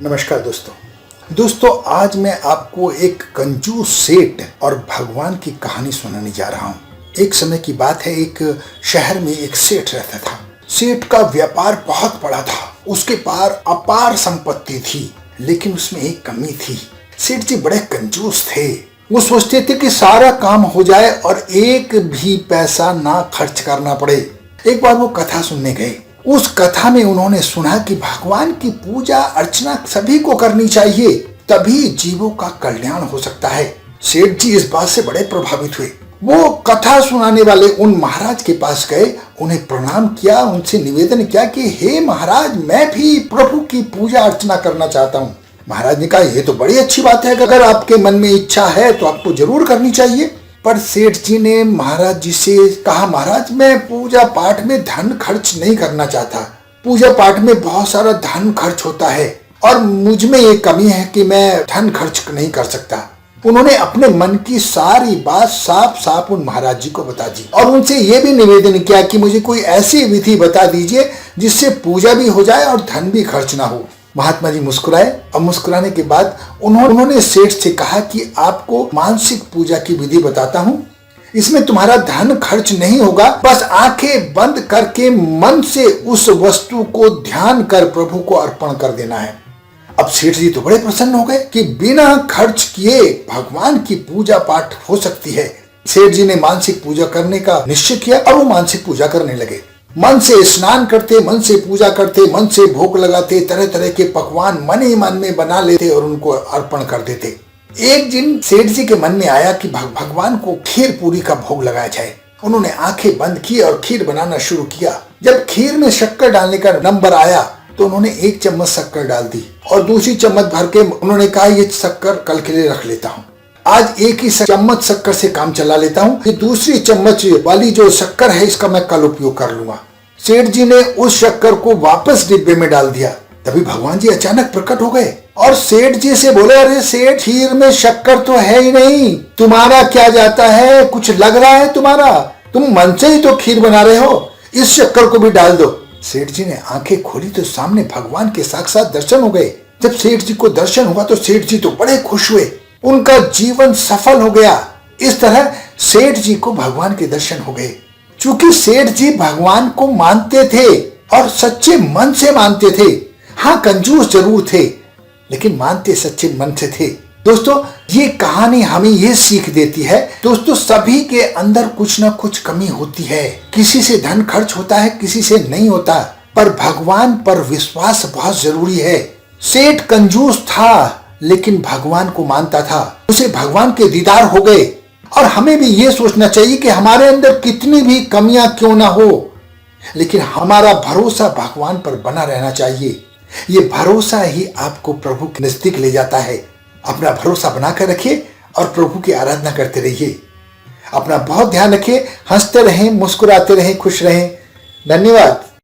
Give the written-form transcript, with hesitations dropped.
नमस्कार दोस्तों आज मैं आपको एक कंजूस सेठ और भगवान की कहानी सुनाने जा रहा हूँ। एक समय की बात है, एक शहर में एक सेठ रहता था। सेठ का व्यापार बहुत बड़ा था, उसके पास अपार संपत्ति थी, लेकिन उसमें एक कमी थी। सेठ जी बड़े कंजूस थे। वो सोचते थे कि सारा काम हो जाए और एक भी पैसा ना खर्च करना पड़े। एक बार वो कथा सुनने गए। उस कथा में उन्होंने सुना कि भगवान की पूजा अर्चना सभी को करनी चाहिए, तभी जीवों का कल्याण हो सकता है। सेठ जी इस बात से बड़े प्रभावित हुए। वो कथा सुनाने वाले उन महाराज के पास गए, उन्हें प्रणाम किया, उनसे निवेदन किया कि हे महाराज, मैं भी प्रभु की पूजा अर्चना करना चाहता हूँ। महाराज ने कहा, ये तो बड़ी अच्छी बात है, अगर आपके मन में इच्छा है तो आपको जरूर करनी चाहिए। पर सेठ जी ने महाराज जी से कहा, महाराज मैं पूजा पाठ में धन खर्च नहीं करना चाहता। पूजा पाठ में बहुत सारा धन खर्च होता है और मुझ में ये कमी है कि मैं धन खर्च नहीं कर सकता। उन्होंने अपने मन की सारी बात साफ साफ उन महाराज जी को बता दी और उनसे ये भी निवेदन किया कि मुझे कोई ऐसी विधि बता दीजिए जिससे पूजा भी हो जाए और धन भी खर्च ना हो। महात्मा जी मुस्कुराए और मुस्कुराने के बाद उन्होंने सेठ से कहा कि आपको मानसिक पूजा की विधि बताता हूँ। इसमें तुम्हारा धन खर्च नहीं होगा, बस आंखें बंद करके मन से उस वस्तु को ध्यान कर प्रभु को अर्पण कर देना है। अब सेठ जी तो बड़े प्रसन्न हो गए कि बिना खर्च किए भगवान की पूजा पाठ हो सकती है। सेठ जी ने मानसिक पूजा करने का निश्चय किया और वो मानसिक पूजा करने लगे। मन से स्नान करते, मन से पूजा करते, मन से भोग लगाते, तरह तरह के पकवान मन ही मन में बना लेते और उनको अर्पण कर देते। एक दिन सेठ जी के मन में आया कि भगवान को खीर पूरी का भोग लगाया जाए। उन्होंने आंखें बंद की और खीर बनाना शुरू किया। जब खीर में शक्कर डालने का नंबर आया तो उन्होंने 1 चम्मच शक्कर डाल दी और दूसरी चम्मच भर के उन्होंने कहा, ये शक्कर कल के लिए रख लेता हूँ, आज एक ही चम्मच शक्कर से काम चला लेता हूँ, ये दूसरी चम्मच वाली जो शक्कर है इसका मैं कल उपयोग कर लूंगा। सेठ जी ने उस शक्कर को वापस डिब्बे में डाल दिया। तभी भगवान जी अचानक प्रकट हो गए और सेठ जी से बोले, अरे सेठ, खीर में शक्कर तो है ही नहीं, तुम्हारा क्या जाता है, कुछ लग रहा है तुम्हारा, तुम मन से ही तो खीर बना रहे हो, इस शक्कर को भी डाल दो। सेठ जी ने आंखें खोली तो सामने भगवान के साक्षात दर्शन हो गए। जब सेठ जी को दर्शन हुआ तो सेठ जी तो बड़े खुश हुए, उनका जीवन सफल हो गया। इस तरह सेठ जी को भगवान के दर्शन हो गए। चूंकि सेठ जी भगवान को मानते थे और सच्चे मन से मानते थे। हाँ, कंजूस जरूर थे, लेकिन मानते सच्चे मन से थे। दोस्तों, ये कहानी हमें ये सीख देती है, दोस्तों सभी के अंदर कुछ ना कुछ कमी होती है। किसी से धन खर्च होता है, किसी से नहीं होता, पर भगवान पर विश्वास बहुत जरूरी है। सेठ कंजूस था लेकिन भगवान को मानता था, उसे भगवान के दीदार हो गए। और हमें भी ये सोचना चाहिए कि हमारे अंदर कितनी भी कमियां क्यों ना हो, लेकिन हमारा भरोसा भगवान पर बना रहना चाहिए। ये भरोसा ही आपको प्रभु के नजदीक ले जाता है। अपना भरोसा बनाकर रखिए और प्रभु की आराधना करते रहिए। अपना बहुत ध्यान रखिए, हंसते रहें, मुस्कुराते रहें, खुश रहें। धन्यवाद।